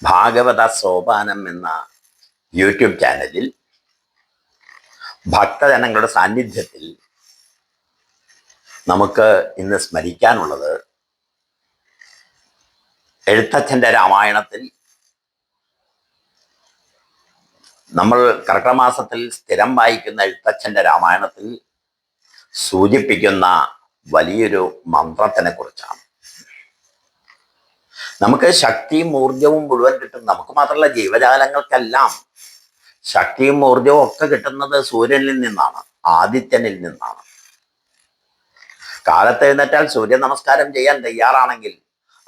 ഭാഗവത സോപാനം എന്ന യൂട്യൂബ് ചാനലിൽ ഭക്തജനങ്ങളുടെ സാന്നിധ്യത്തിൽ നമുക്ക് ഇന്ന് സ്മരിക്കാനുള്ളത് എഴുത്തച്ഛൻ്റെ രാമായണത്തിൽ നമ്മൾ കർക്കടമാസത്തിൽ സ്ഥിരം വായിക്കുന്ന എഴുത്തച്ഛൻ്റെ രാമായണത്തിൽ സൂചിപ്പിക്കുന്ന വലിയൊരു മന്ത്രത്തിനെ കുറിച്ചാണ്. നമുക്ക് ശക്തിയും ഊർജവും മുഴുവൻ കിട്ടും. നമുക്ക് മാത്രമല്ല, ജീവജാലങ്ങൾക്കെല്ലാം ശക്തിയും ഊർജവും ഒക്കെ കിട്ടുന്നത് സൂര്യനിൽ നിന്നാണ്, ആദിത്യനിൽ നിന്നാണ്. കാലത്ത് എഴുന്നേറ്റാൽ സൂര്യ നമസ്കാരം ചെയ്യാൻ തയ്യാറാണെങ്കിൽ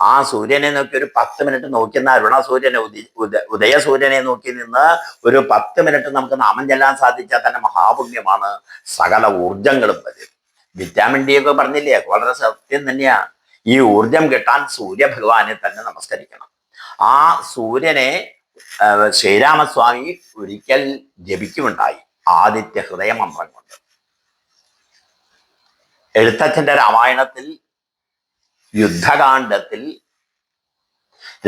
ആ സൂര്യനെ നോക്കി ഒരു 10 മിനിറ്റ് നോക്കുന്ന അരുണ സൂര്യനെ ഉദയ സൂര്യനെ നോക്കി നിന്ന് ഒരു 10 മിനിറ്റ് നമുക്ക് നാമം ചെല്ലാൻ സാധിച്ചാൽ തന്നെ മഹാപുണ്യമാണ്. സകല ഊർജങ്ങളും വരും. വിറ്റാമിൻ ഡി ഒക്കെ പറഞ്ഞില്ലേ, വളരെ സത്യം തന്നെയാ. ഈ ഊർജം കിട്ടാൻ സൂര്യഭഗവാനെ തന്നെ നമസ്കരിക്കണം. ആ സൂര്യനെ ശ്രീരാമസ്വാമി ഒരിക്കൽ ജപിക്കുമുണ്ടായി ആദിത്യ ഹൃദയ മന്ത്രം കൊണ്ട്. എഴുത്തച്ഛൻ്റെ രാമായണത്തിൽ യുദ്ധകാണ്ഡത്തിൽ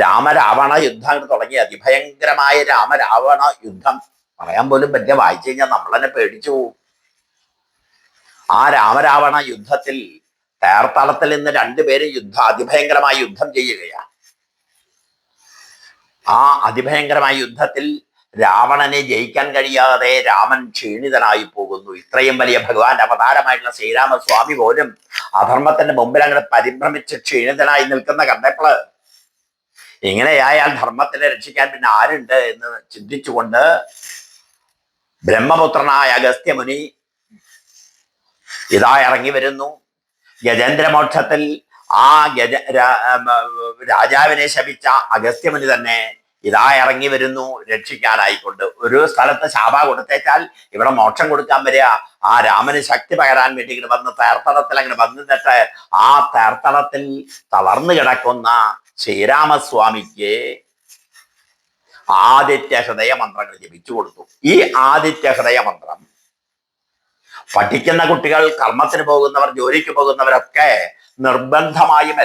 രാമരാവണ യുദ്ധം തുടങ്ങി അതിഭയങ്കരമായ രാമരാവണ യുദ്ധം പറയാൻ പോലും പറ്റില്ല. വായിച്ചു കഴിഞ്ഞാൽ നമ്മൾ തന്നെ പേടിച്ചു പോകും. ആ രാമരാവണ യുദ്ധത്തിൽ തേർത്തളത്തിൽ നിന്ന് 2 പേര് അതിഭയങ്കരമായ യുദ്ധം ചെയ്യുകയാണ്. ആ അതിഭയങ്കരമായ യുദ്ധത്തിൽ രാവണനെ ജയിക്കാൻ കഴിയാതെ രാമൻ ക്ഷീണിതനായി പോകുന്നു. ഇത്രയും വലിയ ഭഗവാന്റെ അവതാരമായിട്ടുള്ള ശ്രീരാമസ്വാമി പോലും അധർമ്മത്തിന്റെ മുമ്പിൽ അങ്ങനെ പരിഭ്രമിച്ച് ക്ഷീണിതനായി നിൽക്കുന്ന കണ്ടപ്പോൾ ഇങ്ങനെയായാൽ ധർമ്മത്തിനെ രക്ഷിക്കാൻ പിന്നെ ആരുണ്ട് എന്ന് ചിന്തിച്ചുകൊണ്ട് ബ്രഹ്മപുത്രനായ അഗസ്ത്യമുനി ഇതാ ഇറങ്ങി വരുന്നു. ഗജേന്ദ്രമോക്ഷത്തിൽ ആ രാജാവിനെ ശപിച്ച അഗസ്ത്യമുനി തന്നെ ഇതാ ഇറങ്ങി വരുന്നു രക്ഷിക്കാനായിക്കൊണ്ട്. ഒരു സ്ഥലത്ത് ശാപ കൊടുത്തേച്ചാൽ ഇവിടെ മോക്ഷം കൊടുക്കാൻ വരിക. ആ രാമന് ശക്തി പകരാൻ വേണ്ടി ഇങ്ങനെ വന്ന് തേർത്തളത്തിൽ അങ്ങനെ വന്നിട്ട് ആ തേർത്തളത്തിൽ തളർന്നു കിടക്കുന്ന ശ്രീരാമസ്വാമിക്ക് ആദിത്യ ഹൃദയ മന്ത്രങ്ങൾ ജപിച്ചു കൊടുത്തു. ഈ ആദിത്യ ഹൃദയ മന്ത്രം പഠിക്കുന്ന കുട്ടികൾ, കർമ്മത്തിന് പോകുന്നവർ, ജോലിക്ക് പോകുന്നവരൊക്കെ നിർബന്ധമായും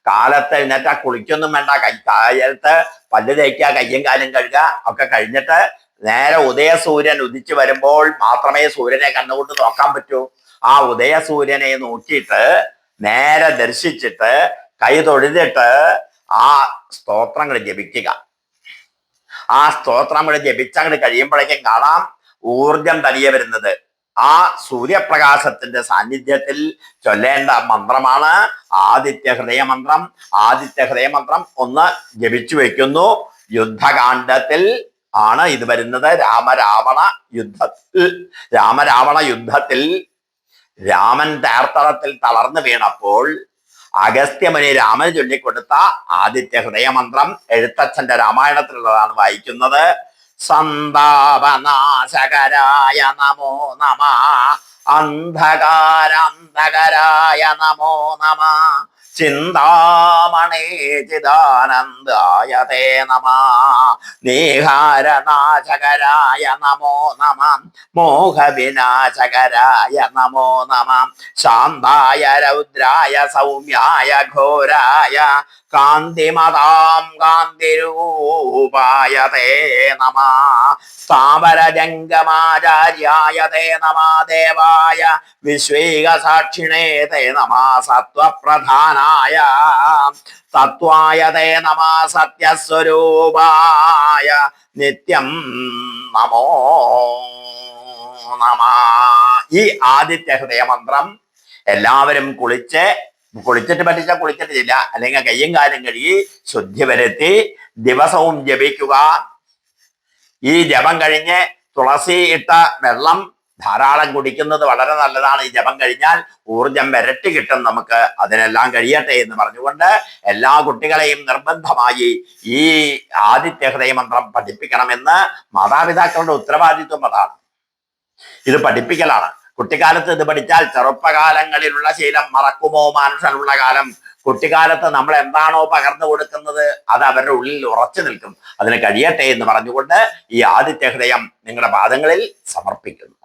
കാലത്ത് എഴുന്നേറ്റ കുളിക്കൊന്നും വേണ്ട. കാലത്ത് പല്ല് തേക്കുക, കയ്യും കാലും കഴുകുക ഒക്കെ കഴിഞ്ഞിട്ട് നേരെ ഉദയസൂര്യൻ ഉദിച്ചു വരുമ്പോൾ മാത്രമേ സൂര്യനെ കണ്ണുകൊണ്ട് നോക്കാൻ പറ്റൂ. ആ ഉദയസൂര്യനെ നോക്കിയിട്ട് നേരെ ദർശിച്ചിട്ട് കൈ തൊഴുതിട്ട് ആ സ്തോത്രങ്ങൾ ജപിക്കുക. ആ സ്തോത്രങ്ങൾ ജപിച്ചങ്ങോട്ട് കഴിയുമ്പോഴേക്കും കാണാം ഊർജം തനിയെ വരുന്നത്. ആ സൂര്യപ്രകാശത്തിന്റെ സാന്നിധ്യത്തിൽ ചൊല്ലേണ്ട മന്ത്രമാണ് ആദിത്യ ഹൃദയ മന്ത്രം. ആദിത്യ ഹൃദയ മന്ത്രം ഒന്ന് ജപിച്ചു വെക്കുന്നു. യുദ്ധകാണ്ഡത്തിൽ ആണ് ഇത് വരുന്നത്. രാമരാവണ യുദ്ധത്തിൽ രാമൻ തേർത്തളത്തിൽ തളർന്നു വീണപ്പോൾ അഗസ്ത്യമുനി രാമന് ചൊല്ലിക്കൊടുത്ത ആദിത്യ ഹൃദയ മന്ത്രം എഴുത്തച്ഛന്റെ രാമായണത്തിലുള്ളതാണ് വായിക്കുന്നത്. സന്താപനാശകരായ നമോ നമ, അന്ധകാരാന്ധകരായ നമോ നമ, ചിന്താമണേ ചിദാനന്ദായ തേ നമ, നീഹാരനാശകരായ നമോ നമ, മോഹവിനാശകരായ നമോ നമ, ശാന്തായ രൗദ്രായ സൗമ്യായ ഘോരായ കാന്തിമതാം കാന്തിരൂപായ തേ നമ, സ്ഥാവരജംഗമാചാര്യായ തേ നമ, ദേവായ വിശ്വേക സാക്ഷിണേ തേ നമ, സത്വപ്രധാനായ തത്വായ തേ നമ, സത്യസ്വരൂപായ നിത്യം നമോ നമ. ഈ ആദിത്യ ഹൃദയ മന്ത്രം എല്ലാവരും കുളിച്ചിട്ട് പറ്റിച്ചാൽ കുളിച്ചിട്ടില്ല, അല്ലെങ്കിൽ കയ്യും കാലും കഴുകി ശുദ്ധി വരുത്തി ദിവസവും ജപിക്കുക. ഈ ജപം കഴിഞ്ഞ് തുളസി ഇട്ട വെള്ളം ധാരാളം കുടിക്കുന്നത് വളരെ നല്ലതാണ്. ഈ ജപം കഴിഞ്ഞാൽ ഊർജം ഇരട്ടി കിട്ടും നമുക്ക്. അതിനെല്ലാം കഴിയട്ടെ എന്ന് പറഞ്ഞുകൊണ്ട് എല്ലാ കുട്ടികളെയും നിർബന്ധമായി ഈ ആദിത്യ ഹൃദയ മന്ത്രം പഠിപ്പിക്കണമെന്ന് മാതാപിതാക്കളുടെ ഉത്തരവാദിത്വം അതാണ്. ഇത് പഠിപ്പിക്കലാണ്. കുട്ടിക്കാലത്ത് ഇത് പഠിച്ചാൽ ചെറുപ്പകാലങ്ങളിലുള്ള ശീലം മറക്കുമോ മനുഷ്യനുള്ള കാലം. കുട്ടിക്കാലത്ത് നമ്മൾ എന്താണോ പകർന്നു കൊടുക്കുന്നത് അത് അവരുടെ ഉള്ളിൽ ഉറച്ചു നിൽക്കും. അതിന് കഴിയട്ടെ എന്ന് പറഞ്ഞുകൊണ്ട് ഈ ആദിത്യ ഹൃദയം നിങ്ങളുടെ പാദങ്ങളിൽ സമർപ്പിക്കുന്നു.